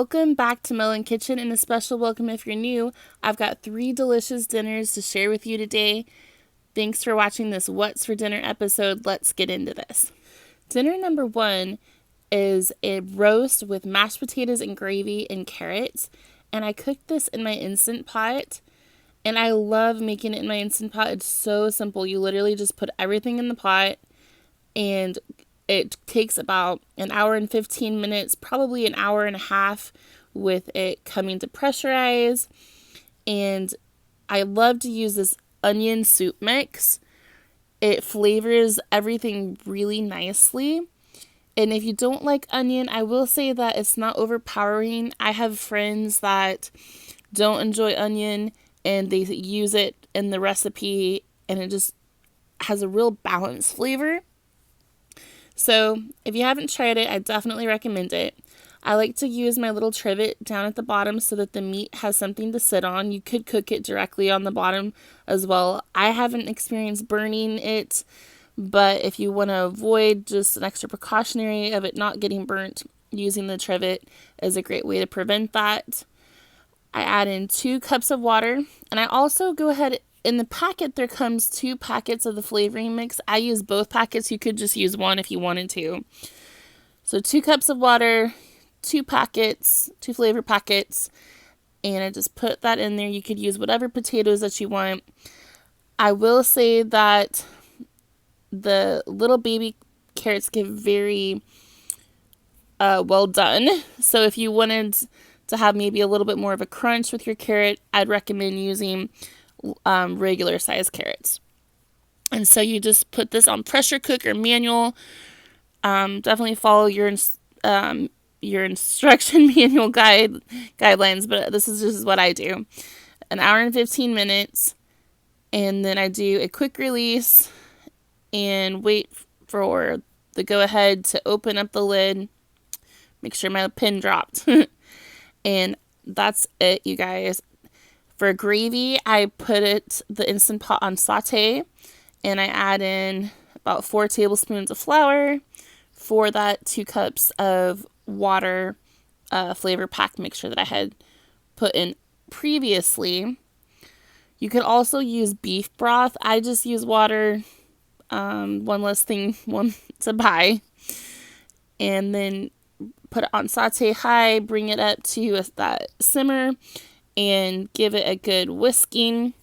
Welcome back to Melon Kitchen, and a special welcome if you're new. I've got 3 delicious dinners to share with you today. Thanks for watching this What's for Dinner episode. Let's get into this. Dinner number 1 is a roast with mashed potatoes and gravy and carrots, and I cooked this in my Instant Pot. And I love making it in my Instant Pot. It's so simple. You literally just put everything in the pot, and it takes about an hour and 15 minutes, probably an hour and a half, with it coming to pressurize. And I love to use this onion soup mix. It flavors everything really nicely. And if you don't like onion, I will say that it's not overpowering. I have friends that don't enjoy onion and they use it in the recipe, and it just has a real balanced flavor. So if you haven't tried it, I definitely recommend it. I like to use my little trivet down at the bottom so that the meat has something to sit on. You could cook it directly on the bottom as well. I haven't experienced burning it, but if you want to avoid just an extra precautionary of it not getting burnt, using the trivet is a great way to prevent that. I add in 2 cups of water, and I also go ahead, in the packet there comes 2 packets of the flavoring mix. I use both packets. You could just use one if you wanted to. So 2 cups of water, 2 packets, 2 flavor packets, and I just put that in there. You could use whatever potatoes that you want. I will say that the little baby carrots get very well done. So if you wanted to have maybe a little bit more of a crunch with your carrot, I'd recommend using regular size carrots. And so you just put this on pressure cook or manual. Definitely follow your instruction manual guidelines, but this is just what I do. An hour and 15 minutes, and then I do a quick release and wait for the go ahead to open up the lid. Make sure my pin dropped. And that's it, you guys. For gravy, I put the Instant Pot on saute, and I add in about 4 tablespoons of flour for that 2 cups of water flavor pack mixture that I had put in previously. You could also use beef broth. I just use water. One less thing to buy. And then put it on saute high, bring it up to that simmer, and give it a good whisking.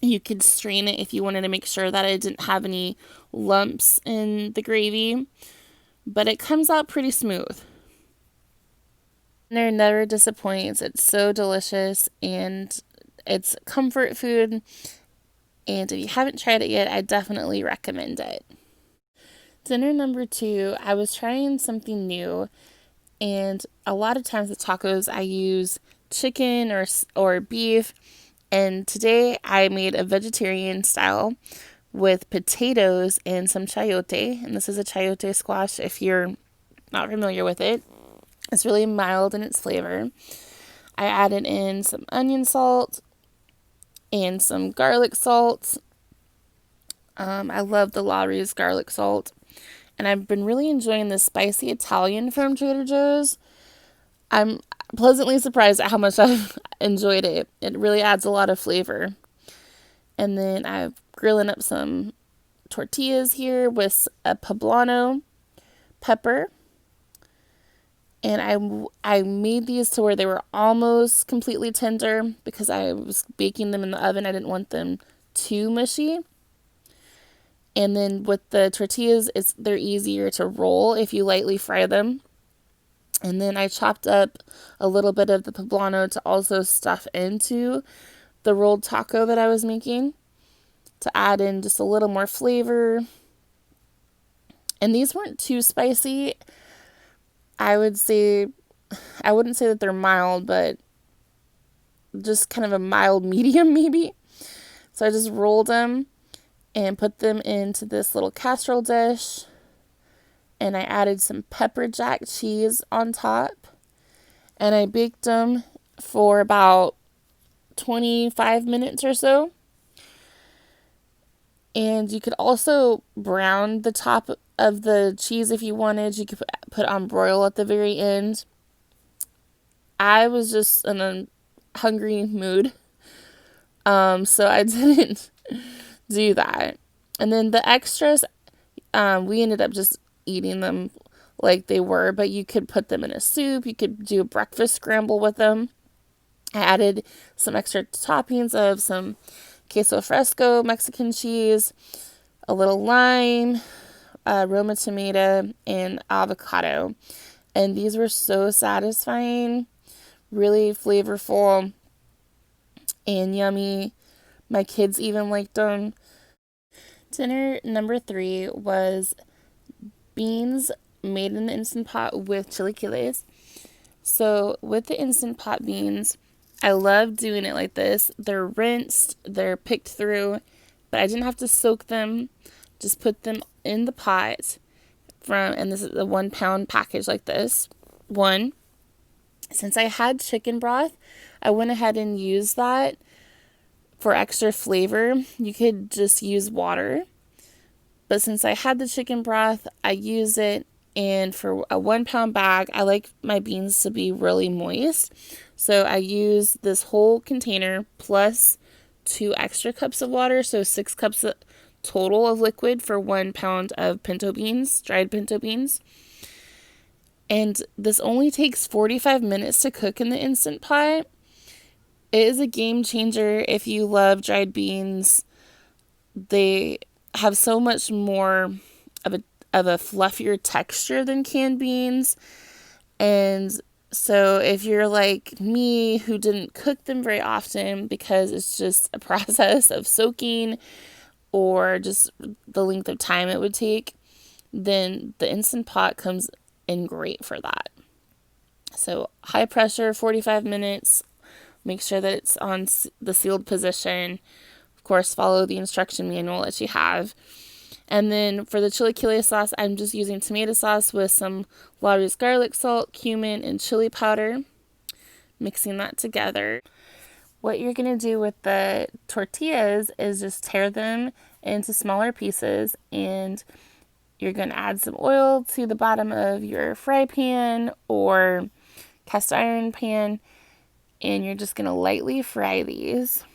You could strain it if you wanted to make sure that it didn't have any lumps in the gravy, but it comes out pretty smooth. Dinner never disappoints. It's so delicious, and it's comfort food. And if you haven't tried it yet, I definitely recommend it. Dinner number 2, I was trying something new. And a lot of times with tacos, I use chicken or beef. And today I made a vegetarian style with potatoes and some chayote. And this is a chayote squash if you're not familiar with it. It's really mild in its flavor. I added in some onion salt and some garlic salt. I love the Lawry's garlic salt. And I've been really enjoying this spicy Italian from Trader Joe's. I'm pleasantly surprised at how much I've enjoyed it. It really adds a lot of flavor. And then I'm grilling up some tortillas here with a poblano pepper. And I made these to where they were almost completely tender because I was baking them in the oven. I didn't want them too mushy. And then with the tortillas, they're easier to roll if you lightly fry them. And then I chopped up a little bit of the poblano to also stuff into the rolled taco that I was making to add in just a little more flavor. And these weren't too spicy. I wouldn't say that they're mild, but just kind of a mild medium maybe. So I just rolled them and put them into this little casserole dish. And I added some pepper jack cheese on top. And I baked them for about 25 minutes or so. And you could also brown the top of the cheese if you wanted. You could put on broil at the very end. I was just in a hungry mood. So I didn't do that. And then the extras, we ended up just eating them like they were, but you could put them in a soup. You could do a breakfast scramble with them. I added some extra toppings of some queso fresco, Mexican cheese, a little lime, Roma tomato, and avocado. And these were so satisfying, really flavorful and yummy. My kids even liked them. Dinner number 3 was beans made in the Instant Pot with chilaquiles. So with the Instant Pot beans, I love doing it like this. They're rinsed, they're picked through, but I didn't have to soak them. Just put them in the pot and this is a 1 pound package like this. Since I had chicken broth, I went ahead and used that for extra flavor. You could just use water, but since I had the chicken broth, I used it. And for a 1 pound bag, I like my beans to be really moist. So I used this whole container plus 2 extra cups of water. So 6 cups total of liquid for 1 pound of pinto beans, dried pinto beans. And this only takes 45 minutes to cook in the Instant Pot. It is a game changer if you love dried beans. They have so much more of a fluffier texture than canned beans. And so if you're like me who didn't cook them very often because it's just a process of soaking or just the length of time it would take, then the Instant Pot comes in great for that. So high pressure, 45 minutes. Make sure that it's on the sealed position. Of course, follow the instruction manual that you have. And then for the chilaquile sauce, I'm just using tomato sauce with some Lawry's garlic salt, cumin, and chili powder. Mixing that together. What you're going to do with the tortillas is just tear them into smaller pieces, and you're going to add some oil to the bottom of your fry pan or cast iron pan, and you're just going to lightly fry these.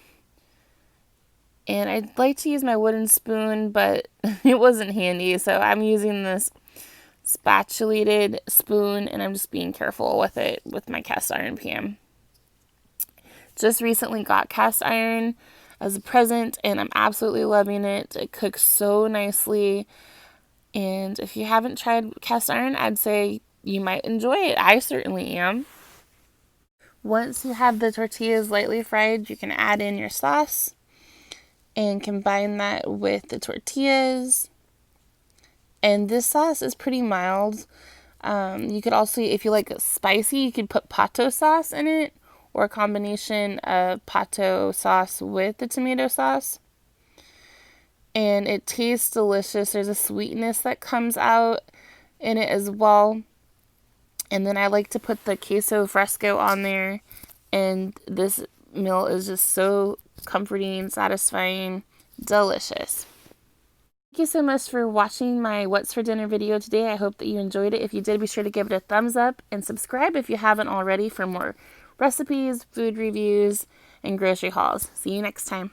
And I'd like to use my wooden spoon, but it wasn't handy, so I'm using this spatulated spoon, and I'm just being careful with it with my cast iron pan. Just recently got cast iron as a present, and I'm absolutely loving it. It cooks so nicely, and if you haven't tried cast iron, I'd say you might enjoy it. I certainly am. Once you have the tortillas lightly fried, you can add in your sauce and combine that with the tortillas. And this sauce is pretty mild. You could also, if you like it spicy, you could put pato sauce in it, or a combination of pato sauce with the tomato sauce. And it tastes delicious. There's a sweetness that comes out in it as well. And then I like to put the queso fresco on there. And this meal is just so comforting, satisfying, delicious. Thank you so much for watching my What's for Dinner video today. I hope that you enjoyed it. If you did, be sure to give it a thumbs up and subscribe if you haven't already for more recipes, food reviews, and grocery hauls. See you next time.